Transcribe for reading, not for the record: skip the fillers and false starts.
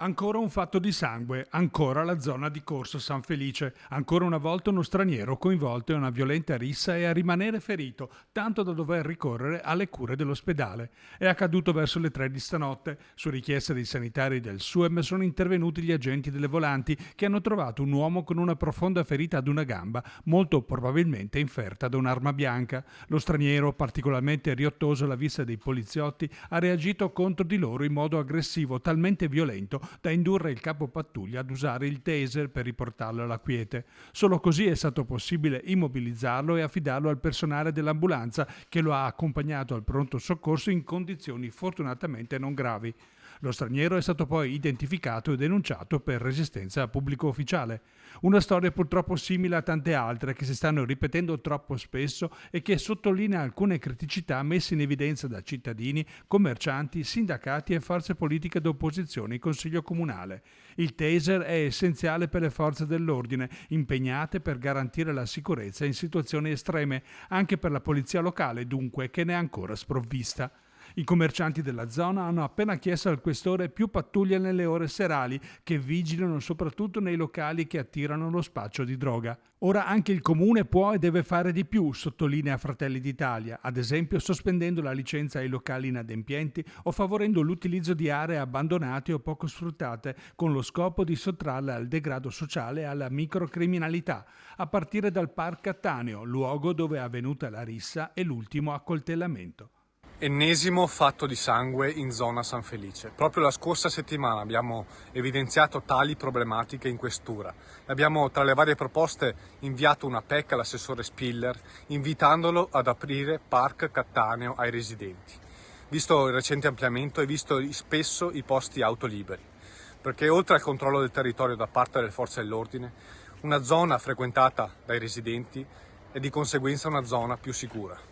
Ancora un fatto di sangue, ancora la zona di Corso San Felice, ancora una volta uno straniero coinvolto in una violenta rissa e a rimanere ferito, tanto da dover ricorrere alle cure dell'ospedale. È accaduto verso le 3 di stanotte. Su richiesta dei sanitari del SUEM sono intervenuti gli agenti delle volanti che hanno trovato un uomo con una profonda ferita ad una gamba, molto probabilmente inferta da un'arma bianca. Lo straniero, particolarmente riottoso alla vista dei poliziotti, ha reagito contro di loro in modo aggressivo, talmente violento da indurre il capo pattuglia ad usare il taser per riportarlo alla quiete. Solo così è stato possibile immobilizzarlo e affidarlo al personale dell'ambulanza che lo ha accompagnato al pronto soccorso in condizioni fortunatamente non gravi. Lo straniero è stato poi identificato e denunciato per resistenza a pubblico ufficiale. Una storia purtroppo simile a tante altre che si stanno ripetendo troppo spesso e che sottolinea alcune criticità messe in evidenza da cittadini, commercianti, sindacati e forze politiche d'opposizione in Consiglio Comunale. Il taser è essenziale per le forze dell'ordine, impegnate per garantire la sicurezza in situazioni estreme, anche per la polizia locale dunque, che ne è ancora sprovvista. I commercianti della zona hanno appena chiesto al questore più pattuglie nelle ore serali che vigilino soprattutto nei locali che attirano lo spaccio di droga. Ora anche il comune può e deve fare di più, sottolinea Fratelli d'Italia, ad esempio sospendendo la licenza ai locali inadempienti o favorendo l'utilizzo di aree abbandonate o poco sfruttate con lo scopo di sottrarle al degrado sociale e alla microcriminalità, a partire dal Parc Cattaneo, luogo dove è avvenuta la rissa e l'ultimo accoltellamento. Ennesimo fatto di sangue in zona San Felice. Proprio la scorsa settimana abbiamo evidenziato tali problematiche in questura. Abbiamo tra le varie proposte inviato una PEC all'assessore Spiller invitandolo ad aprire Parc Cattaneo ai residenti. Visto il recente ampliamento e visto spesso i posti auto liberi, perché oltre al controllo del territorio da parte delle forze dell'ordine, una zona frequentata dai residenti è di conseguenza una zona più sicura.